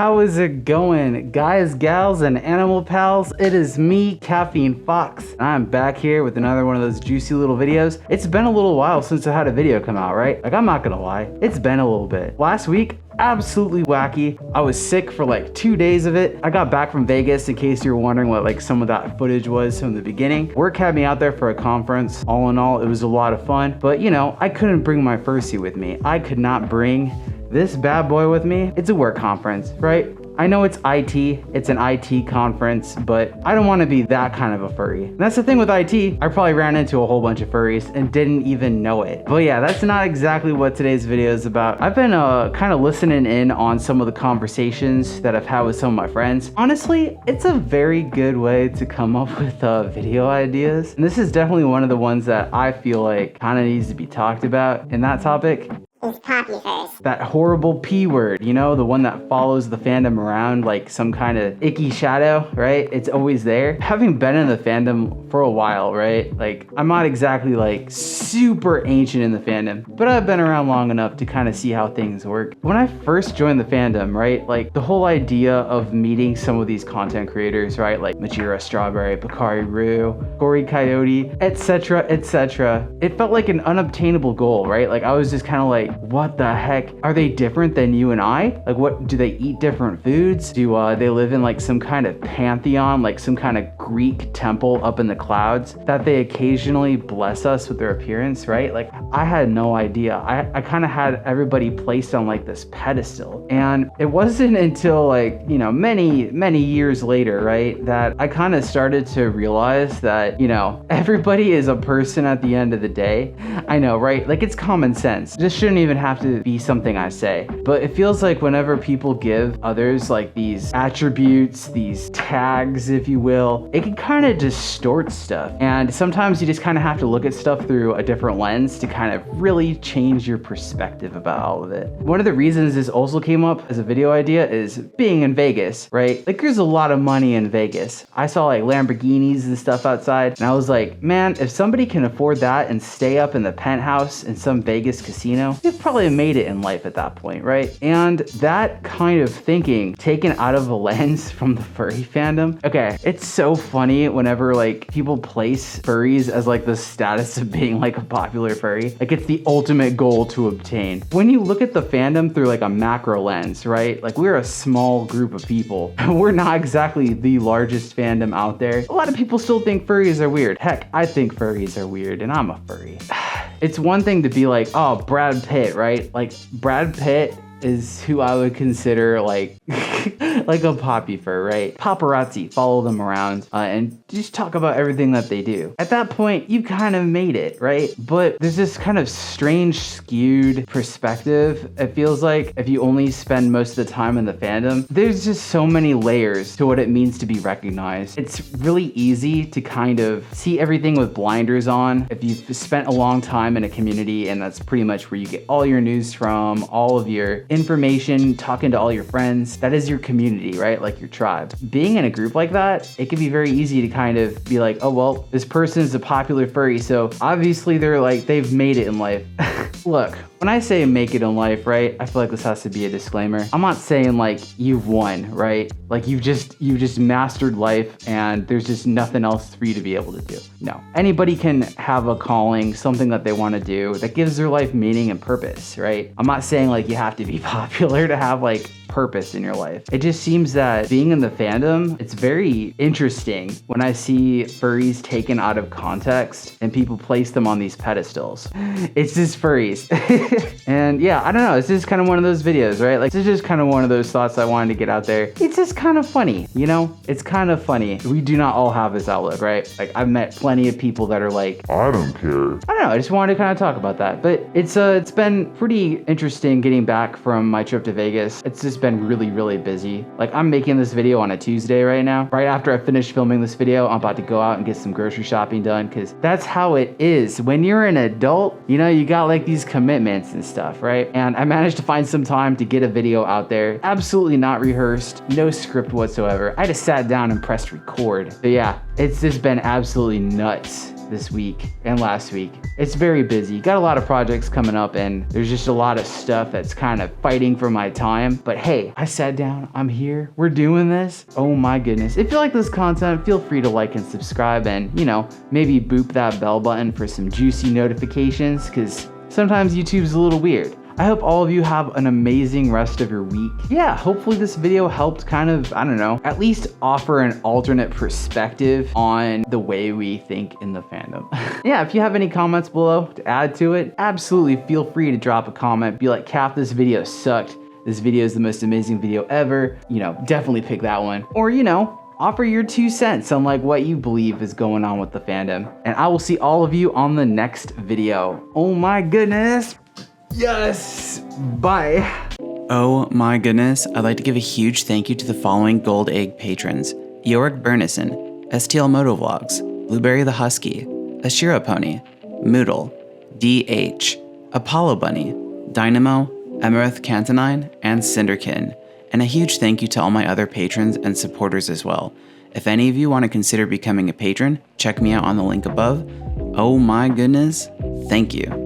How is it going, guys, gals, and animal pals? It is me, Caffeine Fox, and I'm back here with another one of those juicy little videos. It's been a little while since I had a video come out, right? Like, I'm not gonna lie, it's been a little bit. Last week, absolutely wacky. I was sick for like 2 days of it. I got back from Vegas, in case you were wondering what like some of that footage was from the beginning. Work had me out there for a conference. All in all, it was a lot of fun, but you know, I couldn't bring my Furry with me. I could not bring this bad boy with me. It's a work conference, right? I know it's IT, it's an IT conference, but I don't want to be that kind of a furry. And that's the thing with IT, I probably ran into a whole bunch of furries and didn't even know it. But yeah, that's not exactly what today's video is about. I've been kind of listening in on some of the conversations that I've had with some of my friends. Honestly, it's a very good way to come up with video ideas. And this is definitely one of the ones that I feel like kind of needs to be talked about in that topic. Is Popufur. That horrible P word, you know, the one that follows the fandom around like some kind of icky shadow, right? It's always there. Having been in the fandom for a while, right? Like, I'm not exactly like super ancient in the fandom, but I've been around long enough to kind of see how things work. When I first joined the fandom, right? Like, the whole idea of meeting some of these content creators, right? Like Majira Strawberry, Bakari Roo, Corey Coyote, etc., etc. It felt like an unobtainable goal, right? Like, I was just kind of like, what the heck? Are they different than you and I? Like, what, do they eat different foods? Do they live in like some kind of pantheon, like some kind of Greek temple up in the clouds that they occasionally bless us with their appearance, right? Like, I had no idea. I kind of had everybody placed on like this pedestal. And it wasn't until like, you know, many years later, right, that I kind of started to realize that, you know, everybody is a person at the end of the day. I know, right? Like, it's common sense. This shouldn't even have to be something I say, but it feels like whenever people give others like these attributes, these tags, if you will, it can kind of distort stuff. And sometimes you just kind of have to look at stuff through a different lens to kind of really change your perspective about all of it. One of the reasons this also came up as a video idea is being in Vegas, right? Like, there's a lot of money in Vegas. I saw like Lamborghinis and stuff outside, and I was like, man, if somebody can afford that and stay up in the penthouse in some Vegas casino, they've probably made it in life at that point, right? And that kind of thinking taken out of a lens from the furry fandom. Okay, it's so funny whenever like people place furries as like the status of being like a popular furry. Like, it's the ultimate goal to obtain. When you look at the fandom through like a macro lens, right? Like, we're a small group of people. We're not exactly the largest fandom out there. A lot of people still think furries are weird. Heck, I think furries are weird, and I'm a furry. It's one thing to be like, oh, Brad Pitt, right? Like, Brad Pitt is who I would consider like like a Popufur, right? Paparazzi follow them around and just talk about everything that they do. At that point, you kind of made it, right? But there's this kind of strange skewed perspective. It feels like if you only spend most of the time in the fandom, there's just so many layers to what it means to be recognized. It's really easy to kind of see everything with blinders on if you've spent a long time in a community, and that's pretty much where you get all your news from, all of your information, talking to all your friends. That is your community, right? Like your tribe. Being in a group like that, it can be very easy to kind of be like, oh, well, this person's a popular furry, so obviously they're like, they've made it in life. Look, when I say make it in life, right, I feel like this has to be a disclaimer. I'm not saying like you've won, right? Like you've just mastered life and there's just nothing else for you to be able to do. No. Anybody can have a calling, something that they want to do that gives their life meaning and purpose, right? I'm not saying like you have to be popular to have like purpose in your life. It just seems that being in the fandom, it's very interesting when I see furries taken out of context and people place them on these pedestals. It's just furries. And yeah, I don't know. It's just kind of one of those videos, right? Like, it's just kind of one of those thoughts I wanted to get out there. It's just kind of funny, you know? It's kind of funny. We do not all have this outlook, right? Like, I've met plenty of people that are like, I don't care. I don't know. I just wanted to kind of talk about that. But it's been pretty interesting getting back from my trip to Vegas. It's just been really busy. Like, I'm making this video on a Tuesday right now. Right after I finish filming this video, I'm about to go out and get some grocery shopping done, because that's how it is. When you're an adult, you know, you got like these commitments and stuff, right? And I managed to find some time to get a video out there. Absolutely not rehearsed, no script whatsoever. I just sat down and pressed record. But yeah, it's just been absolutely nuts this week and last week. It's very busy. Got a lot of projects coming up and there's just a lot of stuff that's kind of fighting for my time. But hey, I sat down, I'm here, we're doing this. Oh my goodness. If you like this content, feel free to like and subscribe and, you know, maybe boop that bell button for some juicy notifications, because sometimes YouTube's a little weird. I hope all of you have an amazing rest of your week. Yeah, hopefully this video helped kind of, I don't know, at least offer an alternate perspective on the way we think in the fandom. Yeah, if you have any comments below to add to it, absolutely feel free to drop a comment. Be like, Cap, this video sucked. This video is the most amazing video ever. You know, definitely pick that one. Or, you know, offer your 2 cents on like what you believe is going on with the fandom. And I will see all of you on the next video. Oh my goodness. Yes, bye. Oh my goodness, I'd like to give a huge thank you to the following Gold Egg patrons: Yorick Burnison, STL Motovlogs, Blueberry the Husky, Ashira Pony, Moodle, DH, Apollo Bunny, Dynamo, Emerith Cantonine, and Cinderkin. And a huge thank you to all my other patrons and supporters as well. If any of you want to consider becoming a patron, check me out on the link above. Oh my goodness, thank you.